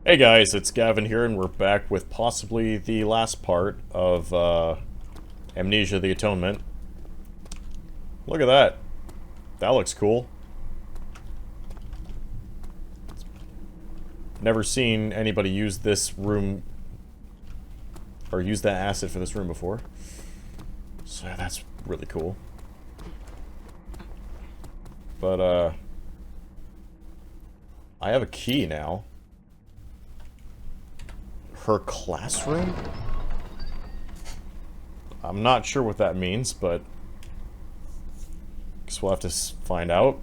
Hey guys, it's Gavin here, and we're back with possibly the last part of Amnesia: The Atonement. Look at that. That looks cool. Never seen anybody use this room, or use that asset for this room before. So yeah, that's really cool. But, I have a key now. Her classroom? I'm not sure what that means, but guess we'll have to find out.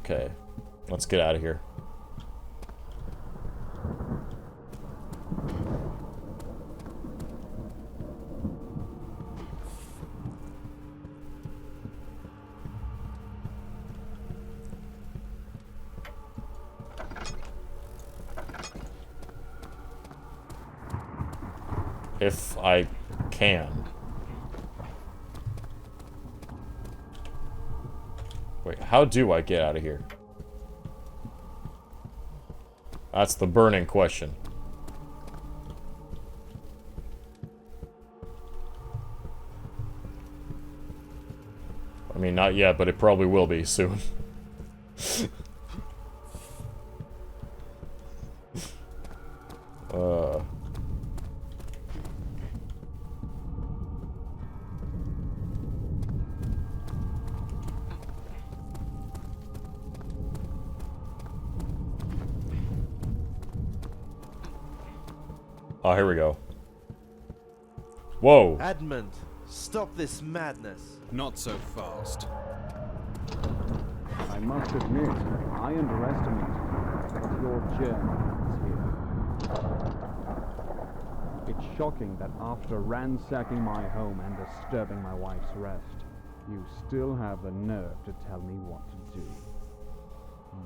Okay, let's get out of here. If I can. Wait, how do I get out of here? That's the burning question. I mean, not yet, but it probably will be soon. Oh, here we go. Whoa. Edmund, stop this madness. Not so fast. I must admit, I underestimated you, but your journey is here. It's shocking that after ransacking my home and disturbing my wife's rest, you still have the nerve to tell me what to do.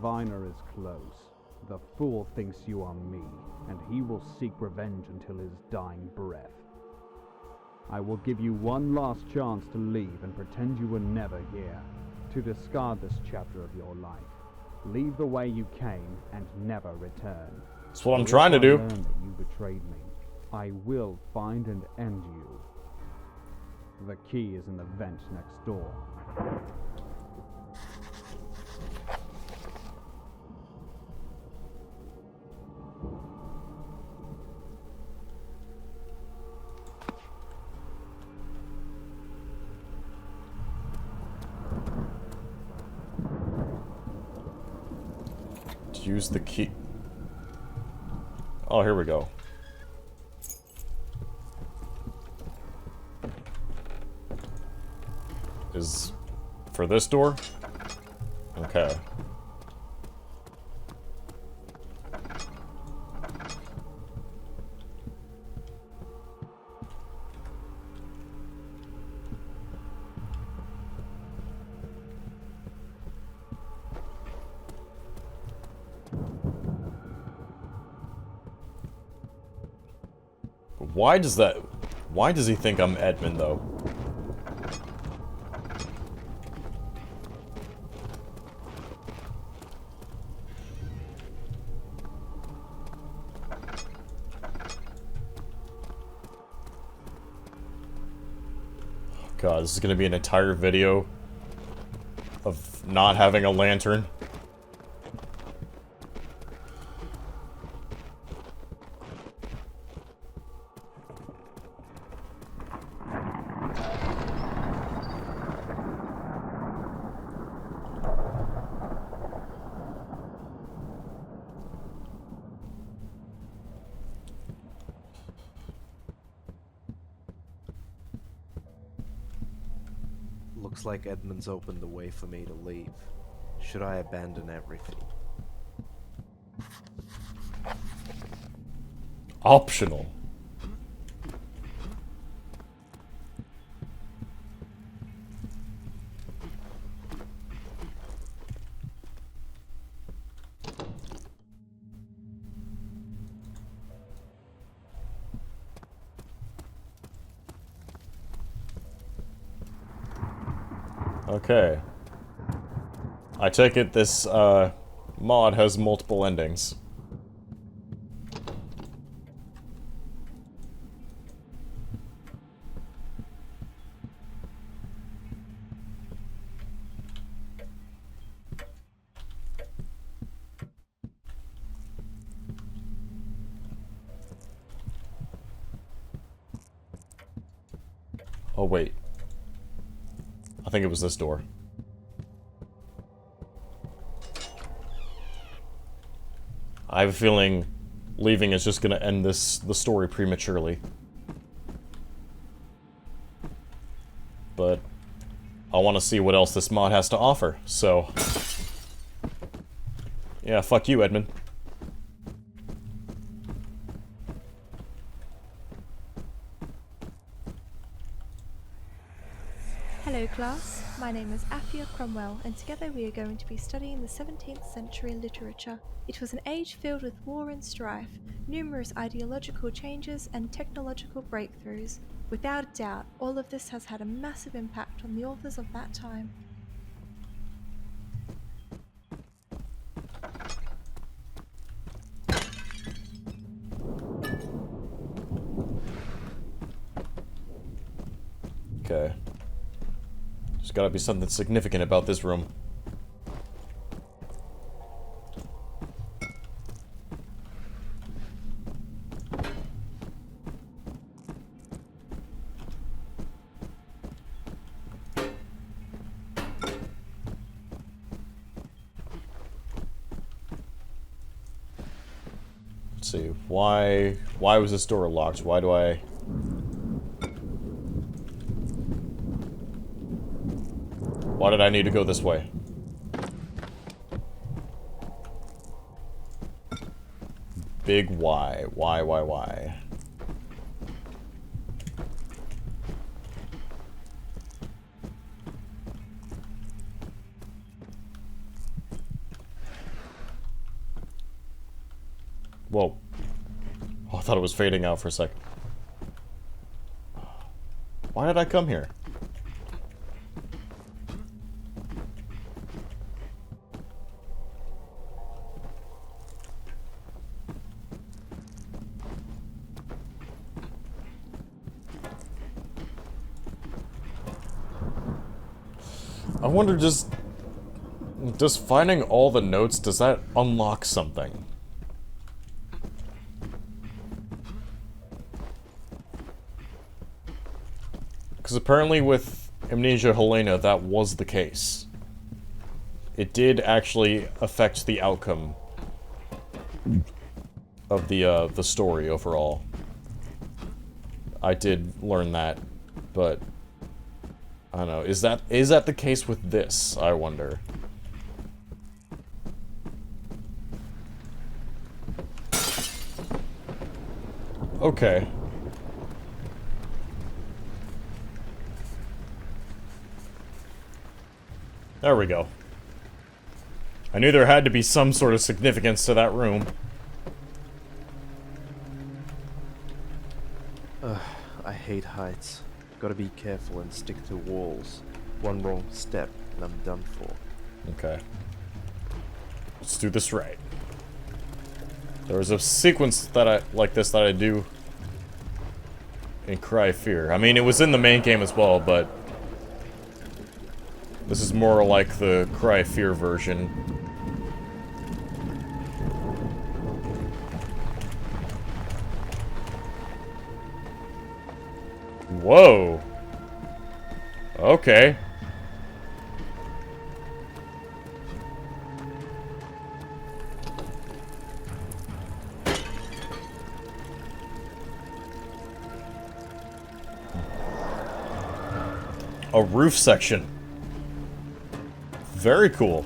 Viner is close. The fool thinks you are me, and he will seek revenge until his dying breath. I will give you one last chance to leave and pretend you were never here, to discard this chapter of your life. Leave the way you came and never return. That's what I'm trying to do. If I learn that you betrayed me, I will find and end you. The key is in the vent next door. Use the key. Oh, here we go. Is for this door? Okay. Why does he think I'm Edmund, though? God, this is gonna be an entire video of not having a lantern. Looks like Edmund's opened the way for me to leave. Should I abandon everything? Optional. Okay. I take it this, mod has multiple endings. Oh, wait. I think it was this door. I have a feeling leaving is just gonna end the story prematurely. But I want to see what else this mod has to offer, so... Yeah, fuck you, Edmund. Hello class, my name is Afia Cromwell and together we are going to be studying the 17th century literature. It was an age filled with war and strife, numerous ideological changes and technological breakthroughs. Without a doubt, all of this has had a massive impact on the authors of that time. Okay. There's gotta be something significant about this room. Let's see, why was this door locked? Why do I... Why did I need to go this way? Big why. Why? Whoa. Oh, I thought it was fading out for a second. Why did I come here? I wonder, just finding all the notes, does that unlock something? Because apparently with Amnesia Helena, that was the case. It did actually affect the outcome of the story overall. I did learn that, but I don't know. Is that the case with this? I wonder. Okay. There we go. I knew there had to be some sort of significance to that room. I hate heights. Gotta be careful and stick to walls. One wrong step and I'm done for. Okay. Let's do this right. There was a sequence that I do in Cry Fear. I mean, it was in the main game as well, but this is more like the Cry Fear version. Whoa. Okay. A roof section. Very cool.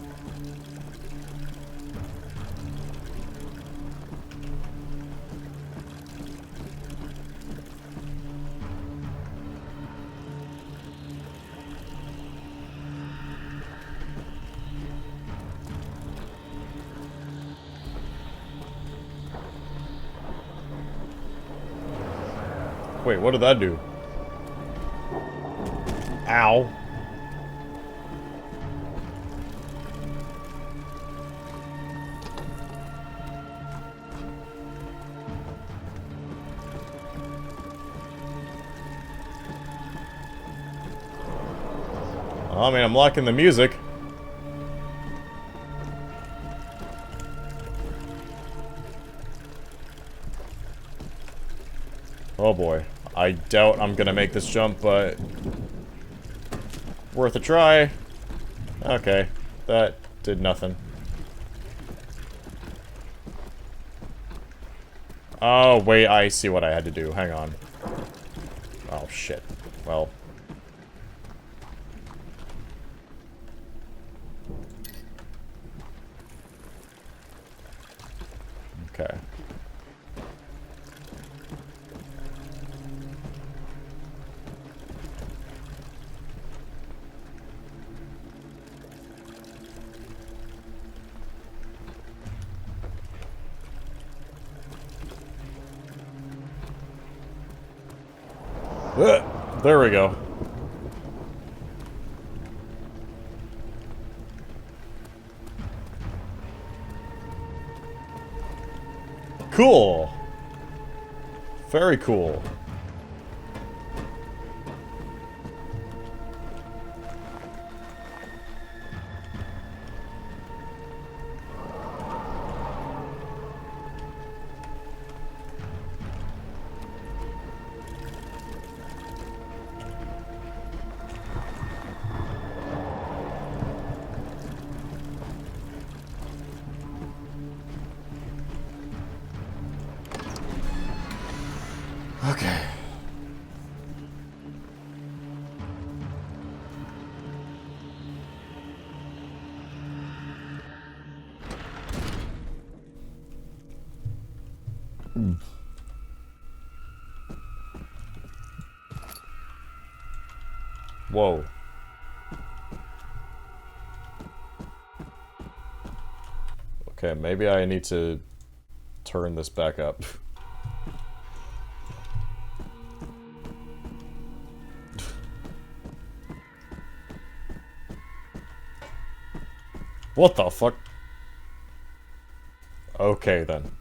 Wait, what did that do? Ow. I mean, I'm liking the music. Oh boy. I doubt I'm gonna make this jump, but... worth a try. Okay. That did nothing. Oh, wait, I see what I had to do. Hang on. Oh, shit. Well. Okay. There we go. Cool. Very cool. Okay. Whoa. Okay, maybe I need to turn this back up. What the fuck? Okay, then.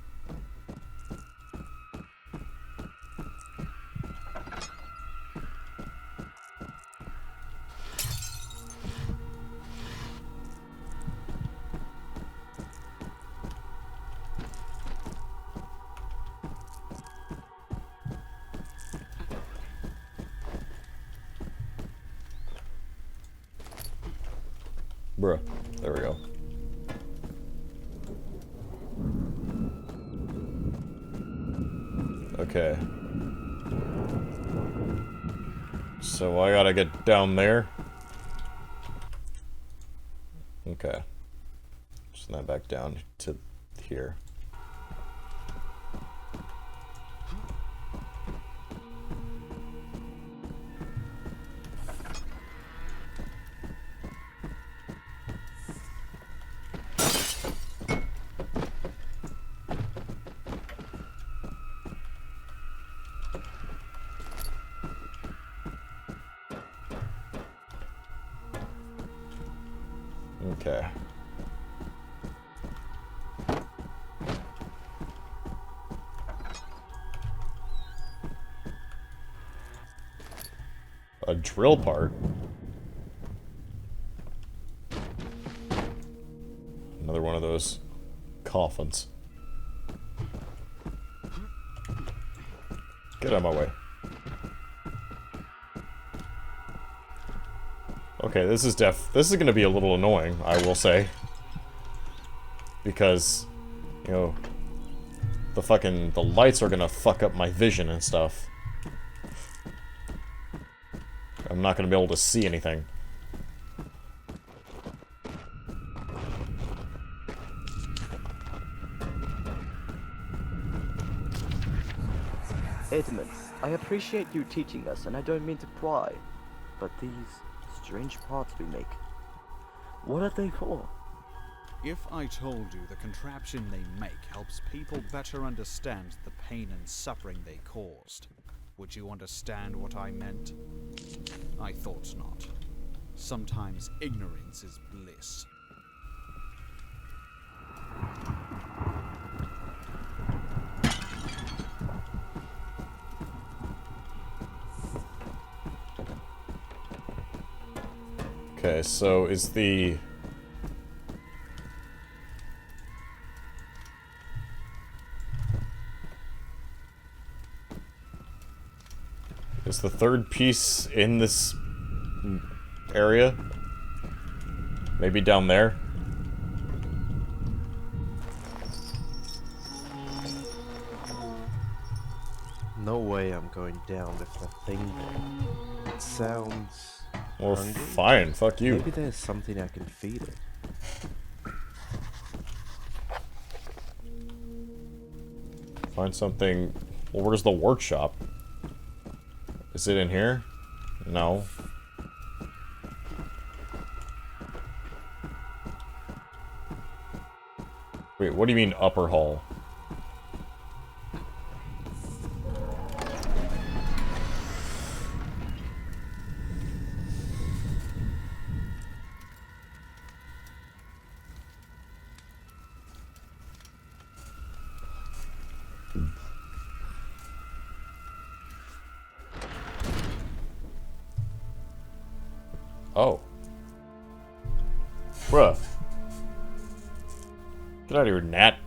Bruh. There we go. Okay. So I gotta get down there. Okay. Send that back down to here. Okay. A drill part? Another one of those coffins. Get out of my way. Okay, this is gonna be a little annoying, I will say. Because, you know, the lights are gonna fuck up my vision and stuff. I'm not gonna be able to see anything. Atonement, I appreciate you teaching us, and I don't mean to pry, but these strange parts we make, what are they for? If I told you the contraption they make helps people better understand the pain and suffering they caused, would you understand what I meant? I thought not. Sometimes ignorance is bliss. Okay, so is the... Is the third piece in this area? Maybe down there? No way I'm going down with that thing there. It sounds Well, hungry. fine. Fuck you. Maybe there's something I can feed it. Find something... Well, where's the workshop? Is it in here? No. Wait, what do you mean upper hall? Oh. Bruh. Get out of here, Nat.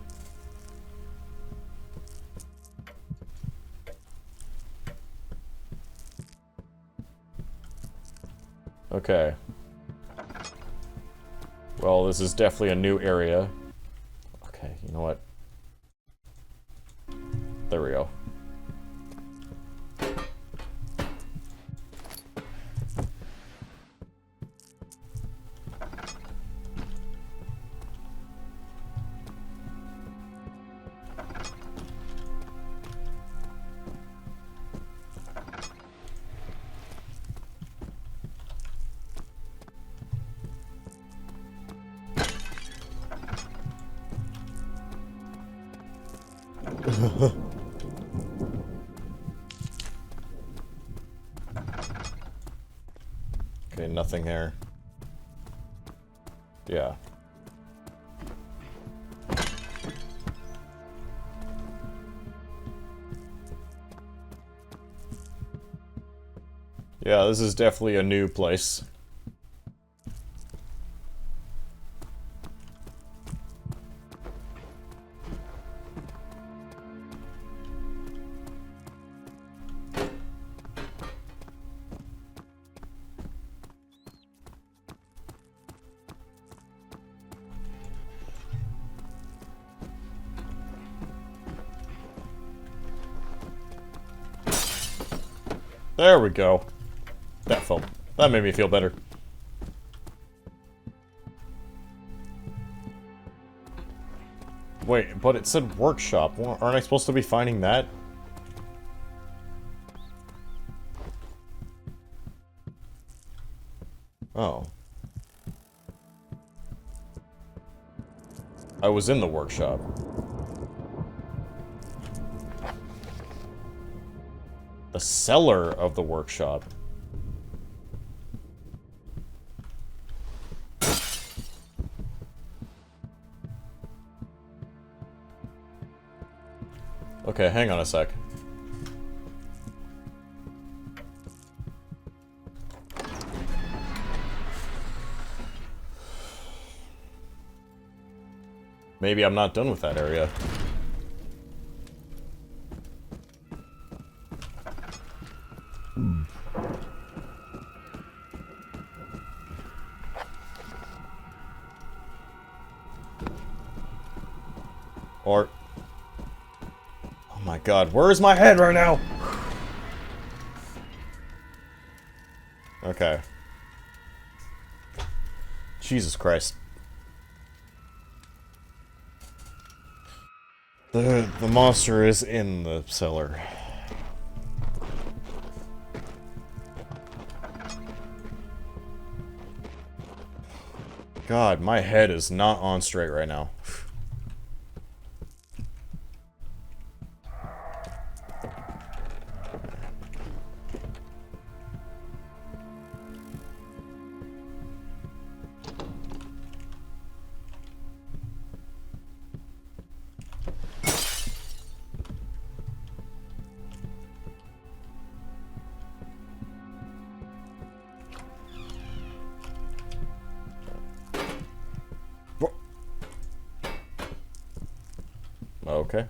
Okay. Well, this is definitely a new area. Okay, you know what? There we go. Okay, nothing here. Yeah. Yeah, this is definitely a new place. There we go. That made me feel better. Wait, but it said workshop. Well, aren't I supposed to be finding that? Oh. I was in the workshop. The cellar of the workshop. Okay, hang on a sec. Maybe I'm not done with that area. Or... Oh my god, where is my head right now? Okay. Jesus Christ. The monster is in the cellar. God, my head is not on straight right now. Okay.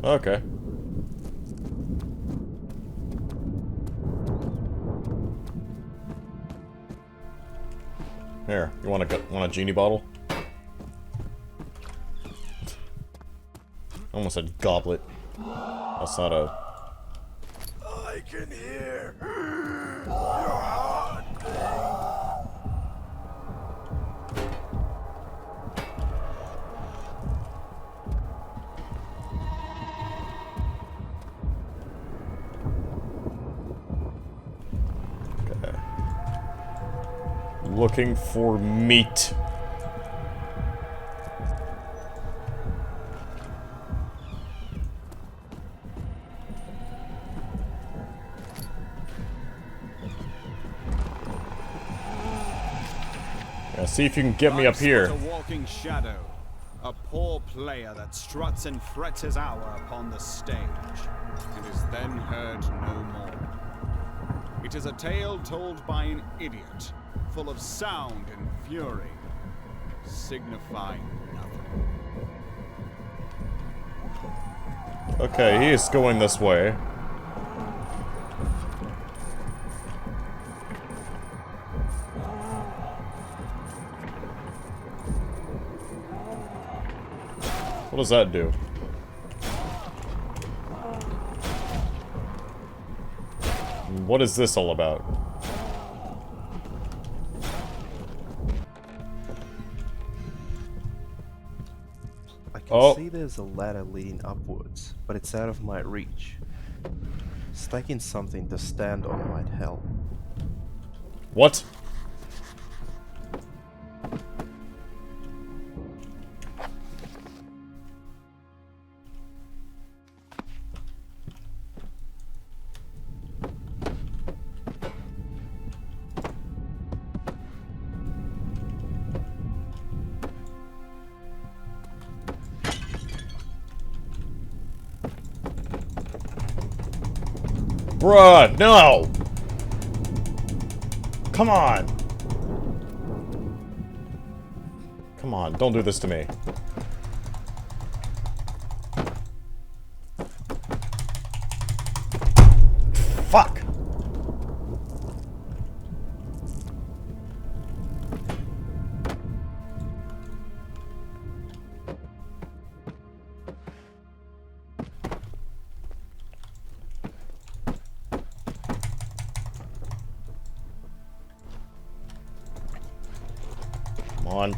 Okay. Here, you want a genie bottle? I almost said goblet. That's not a... I can hear your heart. Okay. Looking for meat. Yeah, see if you can get me up here. A walking shadow, a poor player that struts and frets his hour upon the stage, and is then heard no more. It is a tale told by an idiot, full of sound and fury, signifying nothing. Okay, he is going this way. What does that do? What is this all about? I can see there's a ladder leading upwards, but it's out of my reach. Stacking something to stand on might help. What? Bruh, no! Come on! Come on, don't do this to me. Fuck! Come on.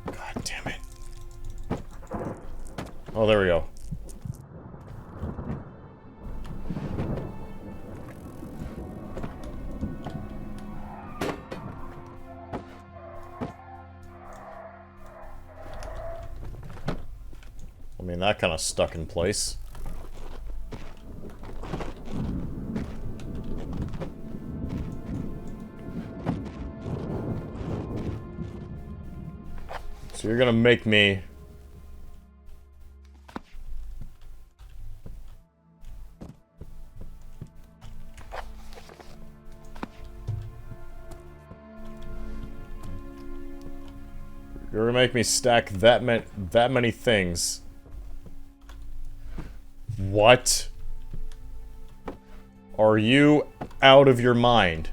God damn it. Oh, there we go. I mean, that kind of stuck in place. So you're gonna make me... You're gonna make me stack that many things. What? Are you out of your mind?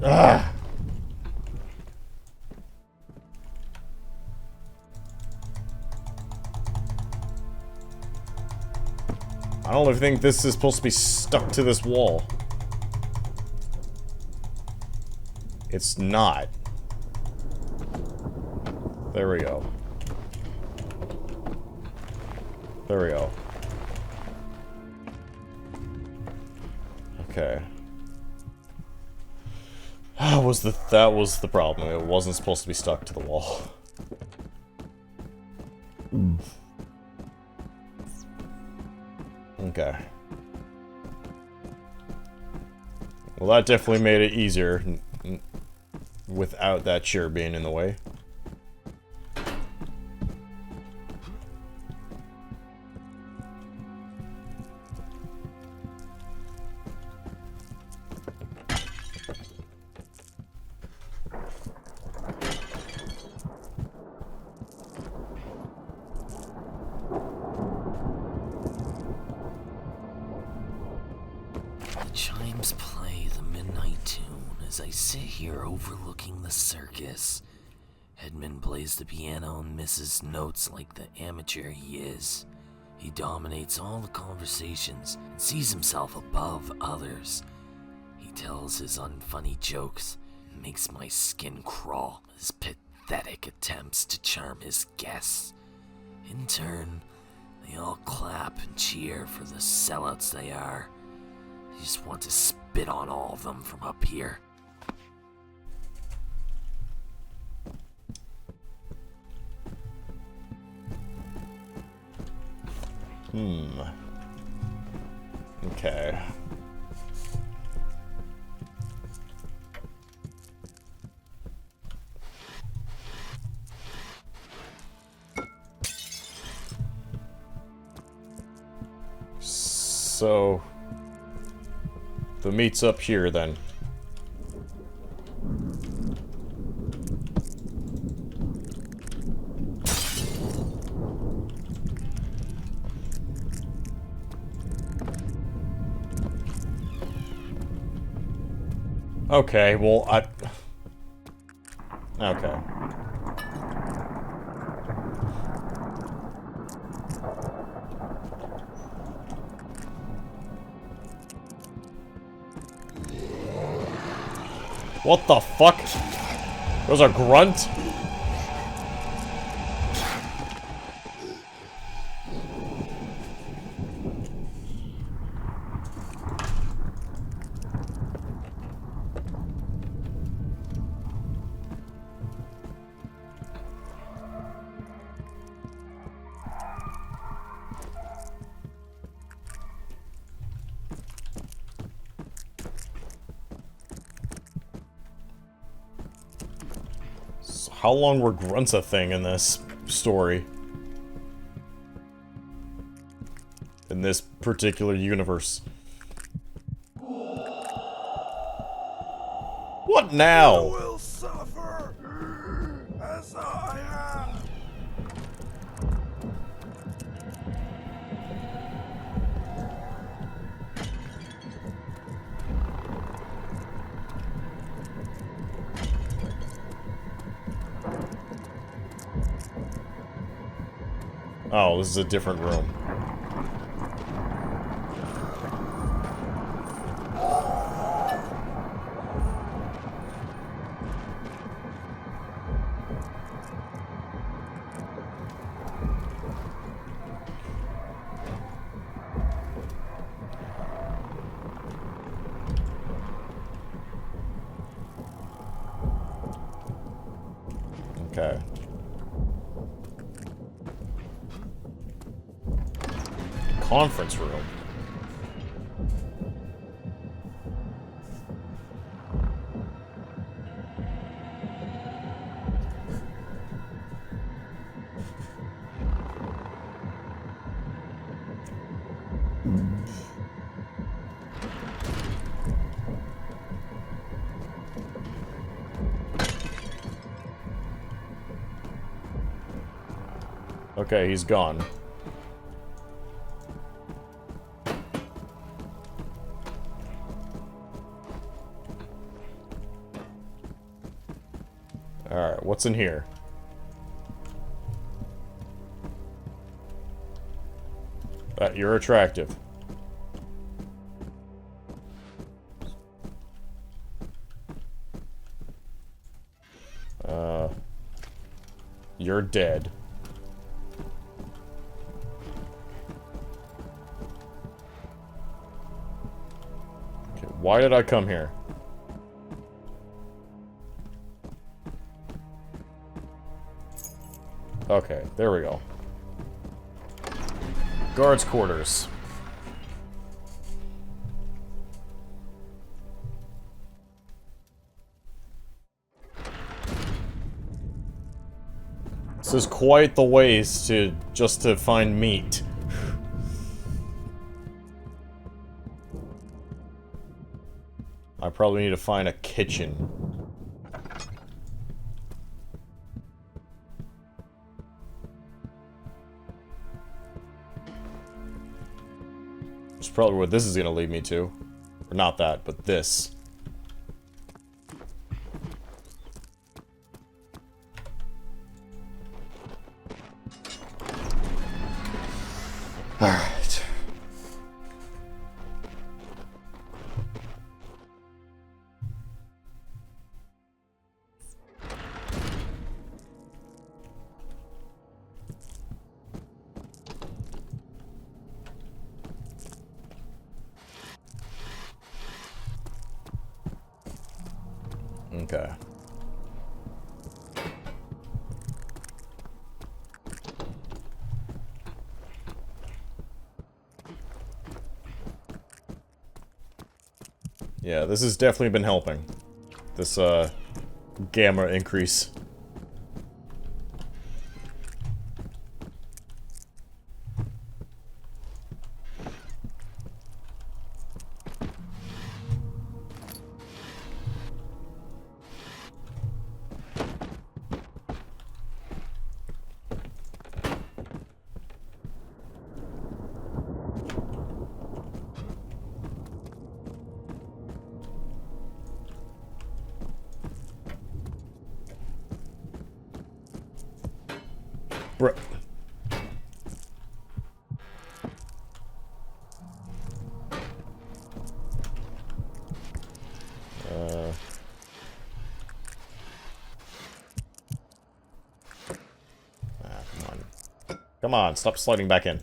Ah! I don't even think this is supposed to be stuck to this wall. It's not. There we go. There we go. Okay. That was the problem. It wasn't supposed to be stuck to the wall. Okay. Well, that definitely made it easier without that chair being in the way. Chimes play the midnight tune as I sit here overlooking the circus. Edmund plays the piano and misses notes like the amateur he is. He dominates all the conversations and sees himself above others. He tells his unfunny jokes and makes my skin crawl with his pathetic attempts to charm his guests. In turn, they all clap and cheer for the sellouts they are. I just want to spit on all of them from up here. Okay. So the meat's up here then. Okay, well, okay. What the fuck? There's a grunt? How long were grunts a thing in this story? In this particular universe? What now? You will suffer as I have. Oh, this is a different room. Okay. Conference room. Okay, he's gone. Alright, what's in here? You're attractive. You're dead. Okay, why did I come here? Okay, there we go. Guards' quarters. This is quite the ways just to find meat. I probably need to find a kitchen. That's probably what this is gonna lead me to. Or not that, but this. Alright. Okay. Yeah, this has definitely been helping. This, gamma increase. Bro. Come on. Come on, stop sliding back in.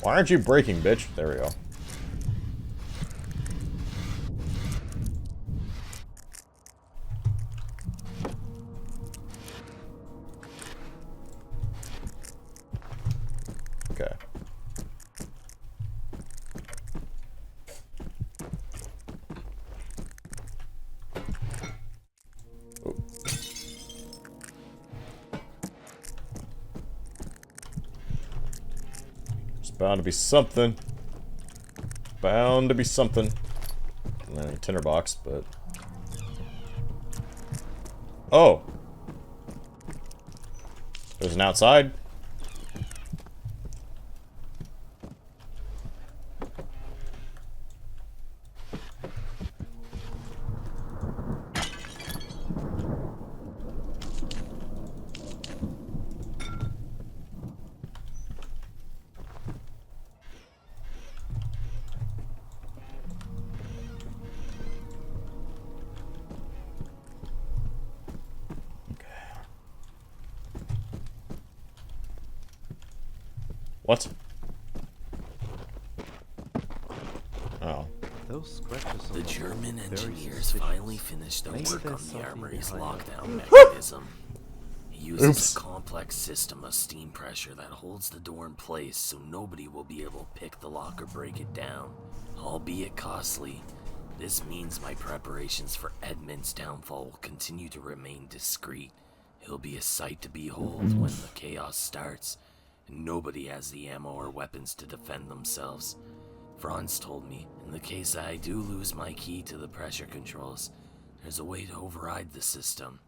Why aren't you braking, bitch? There we go. Okay. Oh. There's bound to be something. Bound to be something. Not a tinderbox, but... Oh! There's an outside. What? Oh. Those scratches The on German wall are very engineers suspicious. finally finished their Maybe work there's on the something armory's behind it. lockdown mechanism. It uses Oops. a complex system of steam pressure that holds the door in place so nobody will be able to pick the lock or break it down. Albeit costly, this means my preparations for Edmund's downfall will continue to remain discreet. He'll be a sight to behold when the chaos starts, and nobody has the ammo or weapons to defend themselves. Franz told me, in the case I do lose my key to the pressure controls, there's a way to override the system.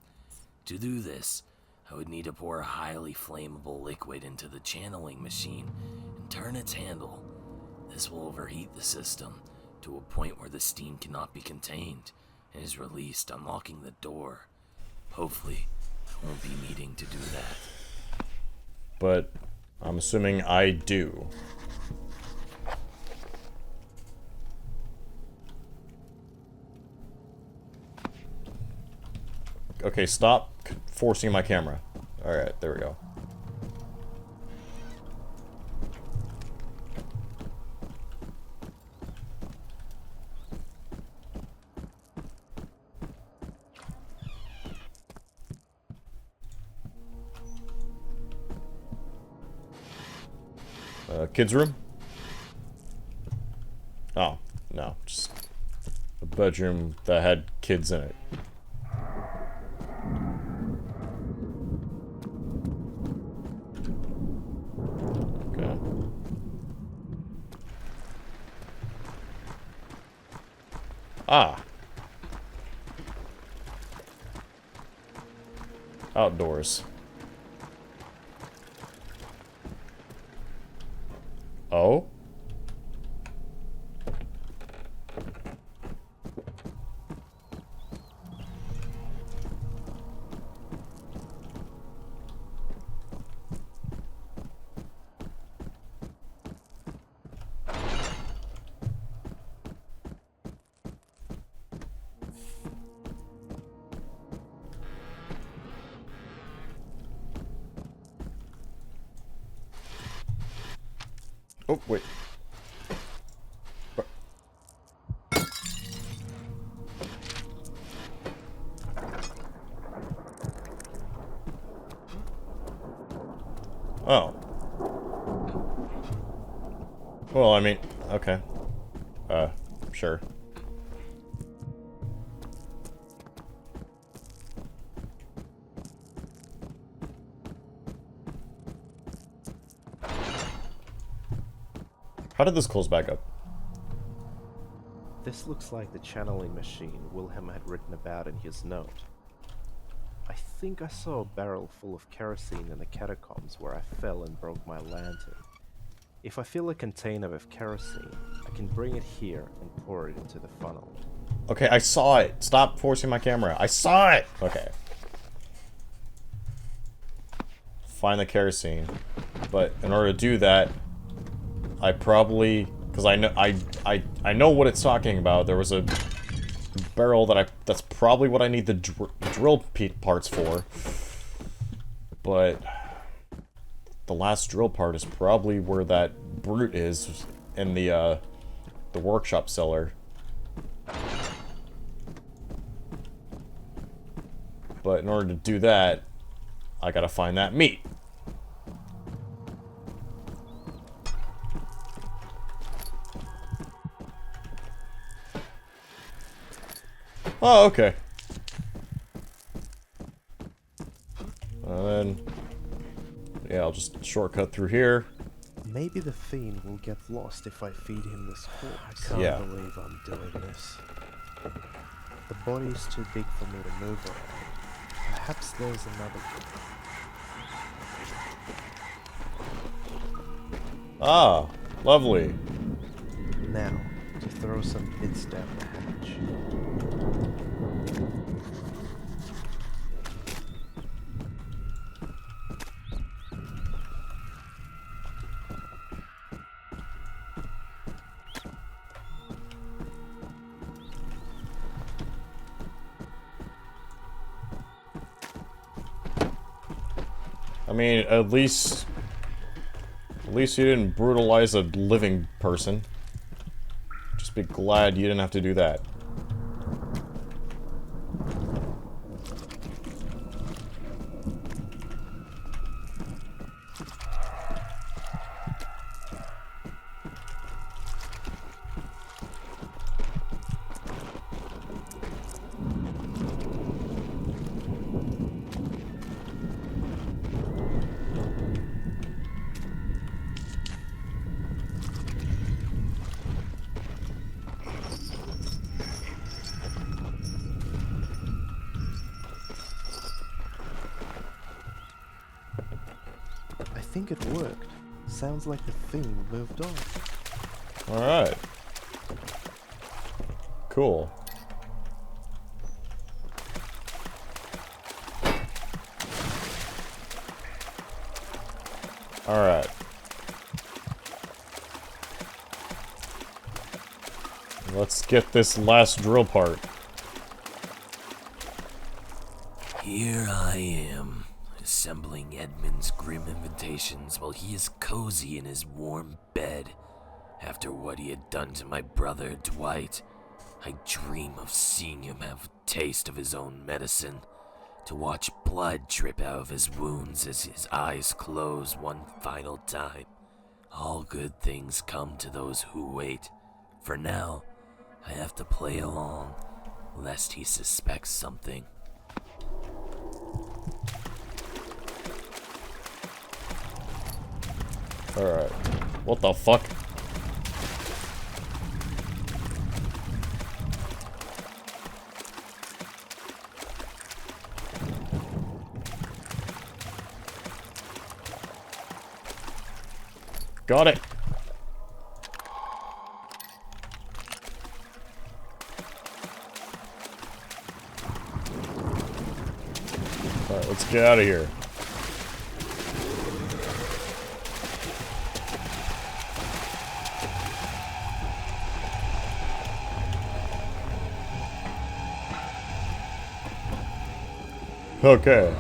To do this, I would need to pour a highly flammable liquid into the channeling machine and turn its handle. This will overheat the system to a point where the steam cannot be contained and is released, unlocking the door. Hopefully, I won't be needing to do that. But I'm assuming I do. Okay, stop forcing my camera. Alright, there we go. Kids' room? Oh, no. Just a bedroom that had kids in it. Okay. Ah. Outdoors. Oh? Oh, wait. Oh. Well, I mean, okay. Sure. How did this close back up? This looks like the channeling machine Wilhelm had written about in his note. I think I saw a barrel full of kerosene in the catacombs where I fell and broke my lantern. If I fill a container with kerosene, I can bring it here and pour it into the funnel. Okay, I saw it. Stop forcing my camera. I saw it! Okay. Find the kerosene. But in order to do that, I probably... Because I know what it's talking about. There was a barrel that's probably what I need the drill parts for. But the last drill part is probably where that brute is in the workshop cellar. But in order to do that, I gotta find that meat. Oh, okay. And then, yeah, I'll just shortcut through here. Maybe the fiend will get lost if I feed him this corpse. I Yeah. can't believe I'm doing this. The body is too big for me to move around. Perhaps there's another one. Ah, lovely. Now, to throw some bits down the hatch. I mean, at least you didn't brutalize a living person. Just be glad you didn't have to do that. I think it worked. Sounds like the fiend moved on. Alright. Cool. Alright. Let's get this last drill part. Here I am, assembling Edmund's grim invitations while he is cozy in his warm bed. After what he had done to my brother Dwight, I dream of seeing him have a taste of his own medicine, to watch blood drip out of his wounds as his eyes close one final time. All good things come to those who wait. For now, I have to play along, lest he suspects something. Alright. What the fuck? Got it. Alright, let's get out of here. Okay.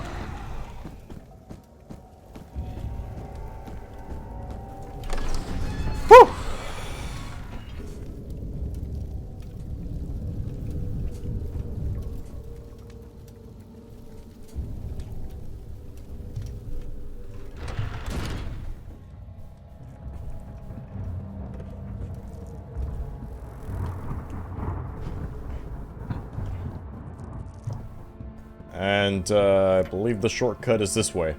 Whew. And, I believe the shortcut is this way.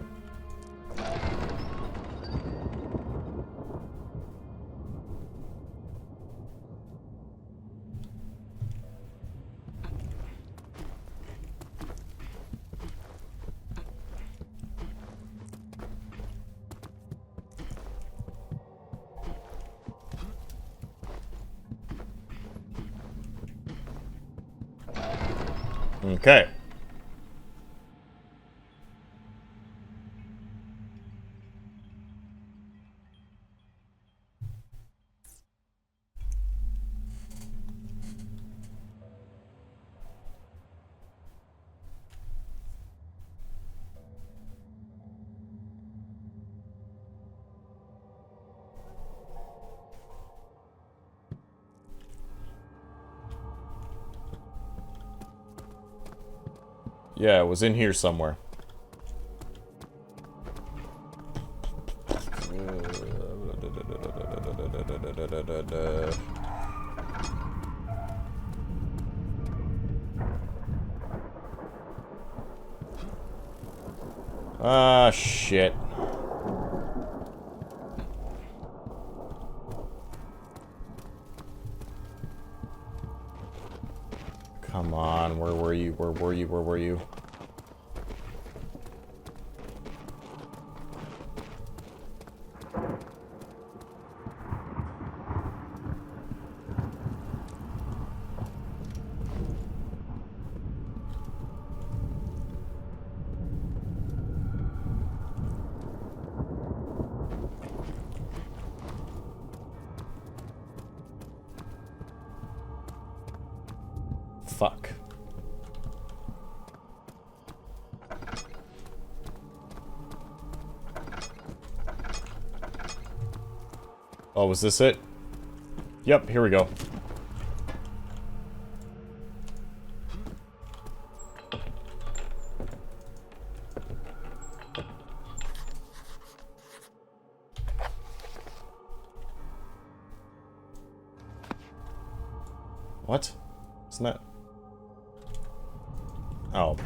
Okay. Yeah, it was in here somewhere. Ah, shit. Come on, where were you? Where were you? Where were you? Fuck. Oh, was this it? Yep, here we go. What? Isn't that... Oh.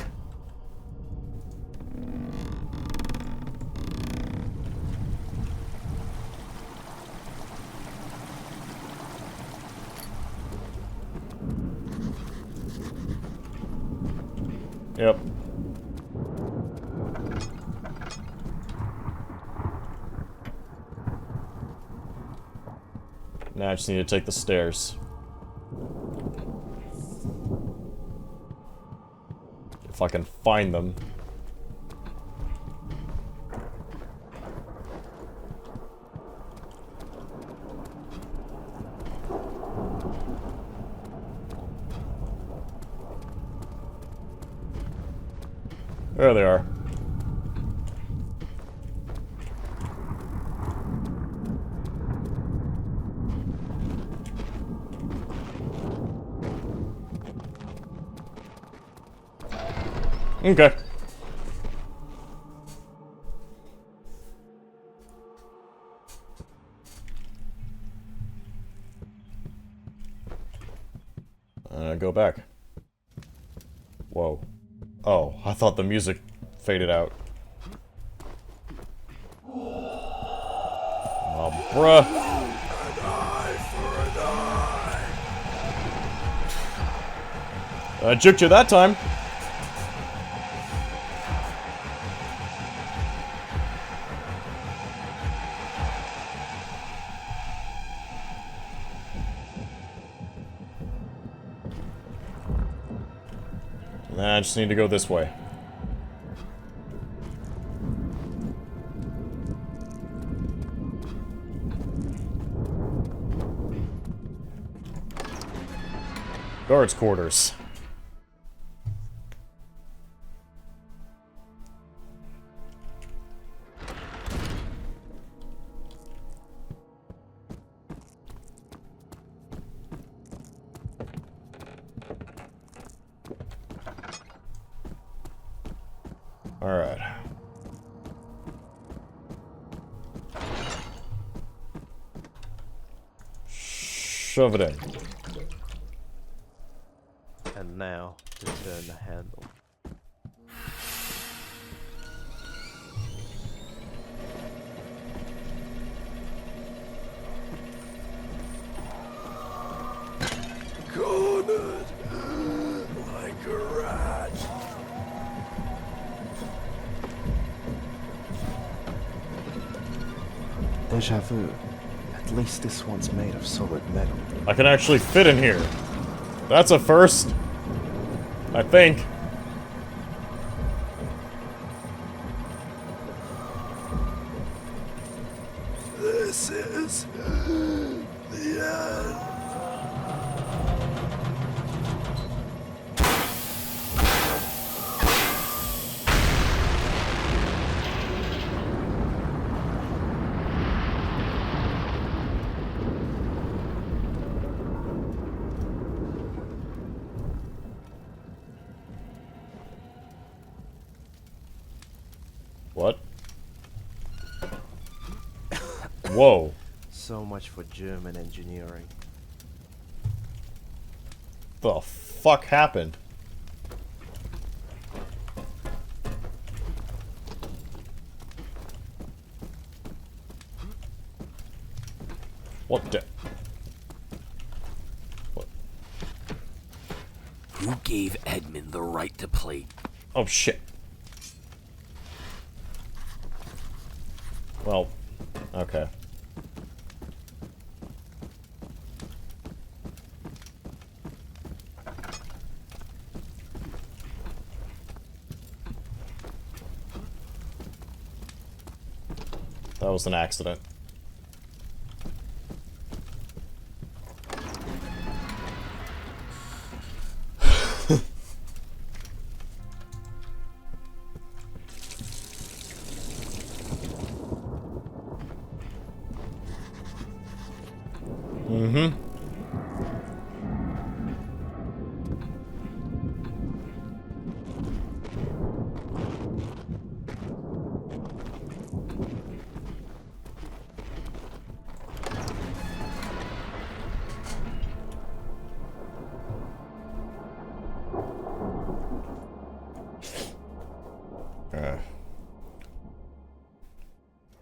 Yep. Now I just need to take the stairs. If I can find them. There they are. Okay. Go back. Whoa. Oh, I thought the music faded out. Oh, bruh. I juked you that time. Nah, I just need to go this way. Guards' quarters. Alright. Shove it in. And now, to turn the handle. Cornered like a rat. Deja vu. At least this one's made of solid metal. I can actually fit in here. That's a first. I think. This is the end. What? Whoa. So much for German engineering. The fuck happened? What the? What? Who gave Edmund the right to play? Oh shit. Well, okay. That was an accident. Mm-hmm.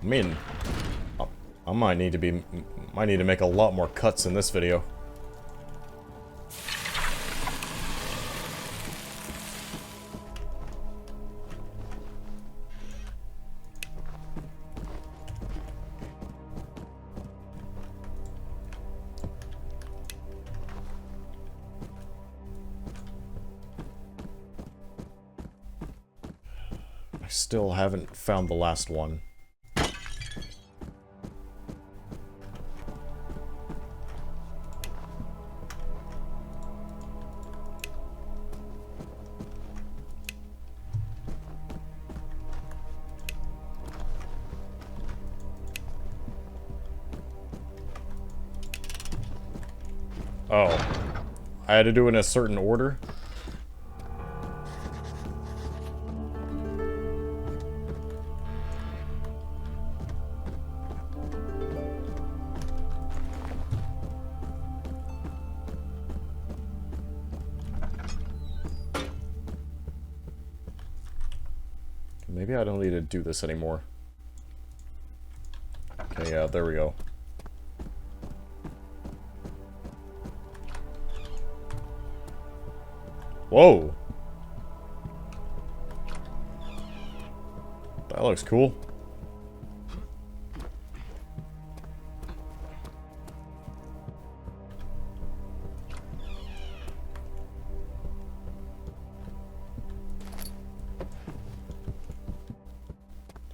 I mean, I might need to make a lot more cuts in this video. I still haven't found the last one. Oh. I had to do it in a certain order? Maybe I don't need to do this anymore. Okay, yeah, there we go. Whoa! That looks cool.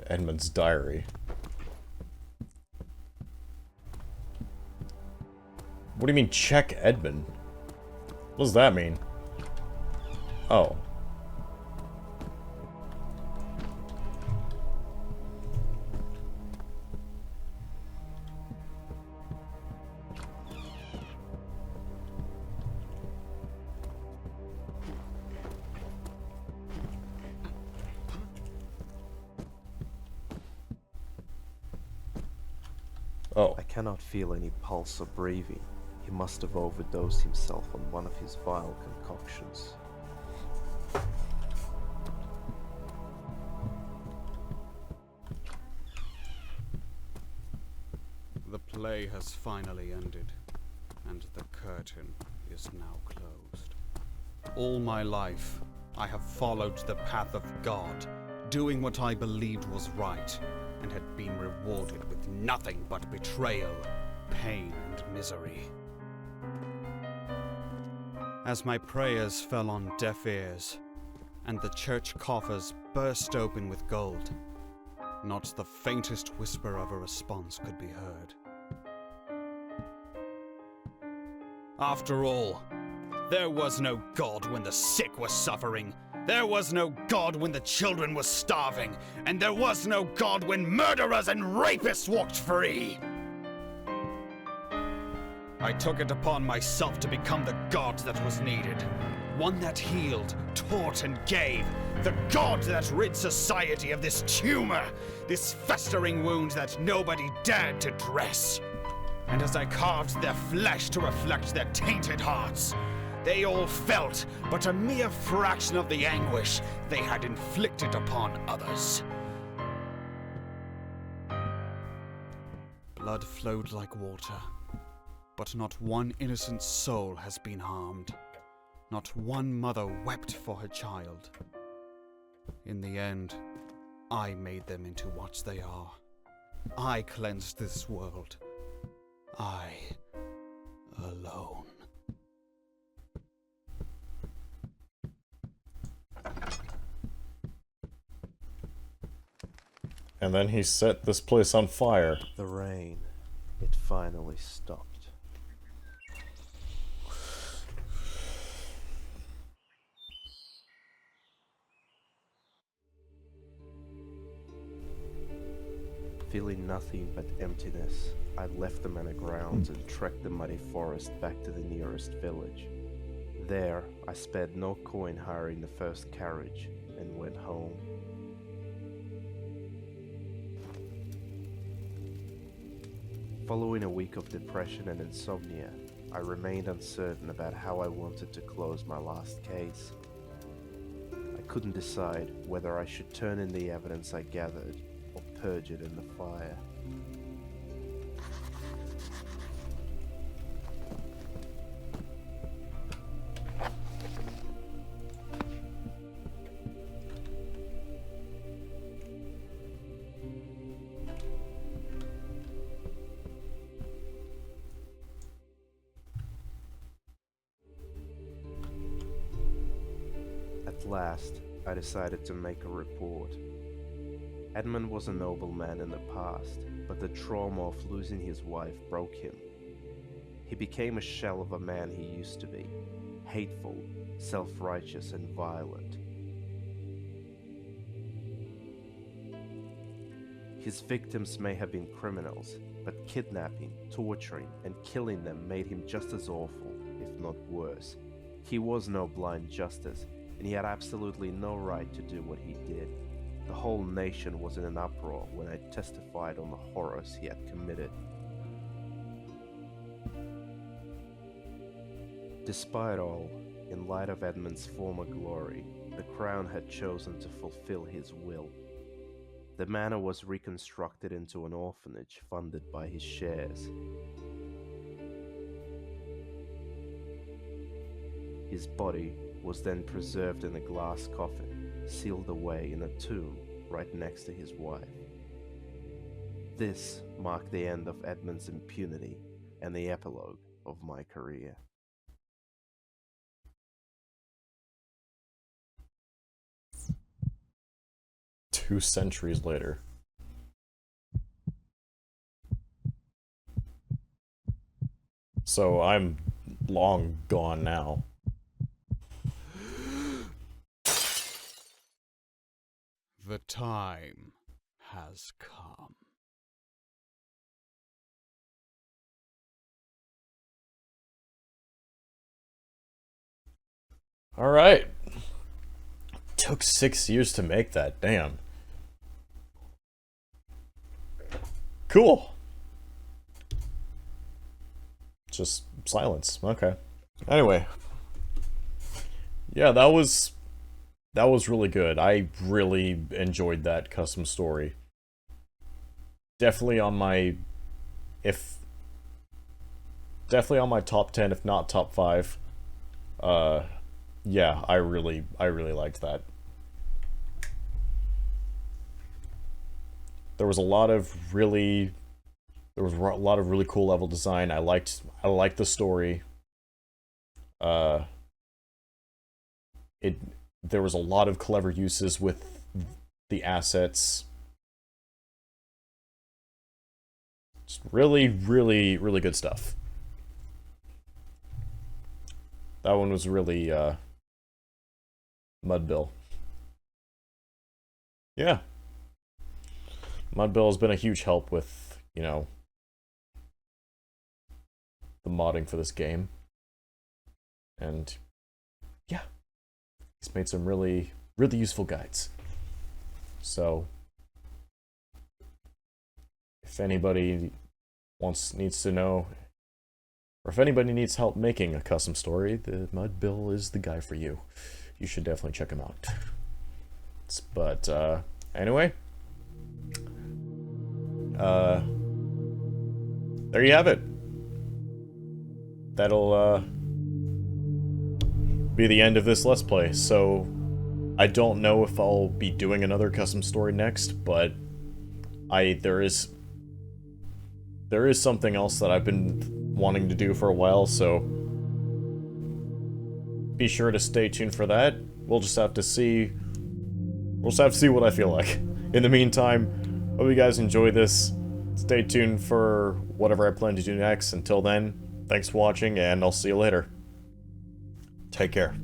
Edmund's diary. What do you mean, check Edmund? What does that mean? Oh. Oh. I cannot feel any pulse or breathing. He must have overdosed himself on one of his vile concoctions. The play has finally ended, and the curtain is now closed. All my life, I have followed the path of God, doing what I believed was right, and had been rewarded with nothing but betrayal, pain, and misery. As my prayers fell on deaf ears, and the church coffers burst open with gold, not the faintest whisper of a response could be heard. After all, there was no God when the sick were suffering. There was no God when the children were starving. And there was no God when murderers and rapists walked free. I took it upon myself to become the God that was needed. One that healed, taught, and gave. The God that rid society of this tumor, this festering wound that nobody dared to dress. And as I carved their flesh to reflect their tainted hearts, they all felt but a mere fraction of the anguish they had inflicted upon others. Blood flowed like water, but not one innocent soul has been harmed. Not one mother wept for her child. In the end, I made them into what they are. I cleansed this world. I alone. And then he set this place on fire. The rain, it finally stopped. Feeling nothing but emptiness, I left the manor grounds and trekked the muddy forest back to the nearest village. There, I spared no coin hiring the first carriage and went home. Following a week of depression and insomnia, I remained uncertain about how I wanted to close my last case. I couldn't decide whether I should turn in the evidence I gathered or purge it in the fire. At last, I decided to make a report. Edmund was a noble man in the past, but the trauma of losing his wife broke him. He became a shell of a man he used to be, hateful, self-righteous, and violent. His victims may have been criminals, but kidnapping, torturing, and killing them made him just as awful. not worse. He was no blind justice, and he had absolutely no right to do what he did. The whole nation was in an uproar when I testified on the horrors he had committed. Despite all, in light of Edmund's former glory, the Crown had chosen to fulfill his will. The manor was reconstructed into an orphanage funded by his shares. His body was then preserved in a glass coffin, sealed away in a tomb right next to his wife. This marked the end of Edmund's impunity and the epilogue of my career. Two centuries later. So I'm long gone now. The time has come. Alright. Took 6 years to make that, damn. Cool. Just silence, okay. Anyway. Yeah, that was really good. I really enjoyed that custom story. Definitely on my top 10, if not top 5. Yeah, I really liked that. There was a lot of really cool level design. I liked the story. There was a lot of clever uses with the assets. Just really good stuff. That one was really Mudbill. Yeah. Mudbill has been a huge help with, you know, the modding for this game. And yeah, he's made some really useful guides. So if anybody needs to know, or if anybody needs help making a custom story, the Mudbill is the guy for you. You should definitely check him out. But anyway, there you have it. That'll be the end of this Let's Play. So I don't know if I'll be doing another custom story next, but there is something else that I've been wanting to do for a while, so be sure to stay tuned for that. We'll just have to see what I feel like. In the meantime, hope you guys enjoy this. Stay tuned for whatever I plan to do next. Until then, thanks for watching, and I'll see you later. Take care.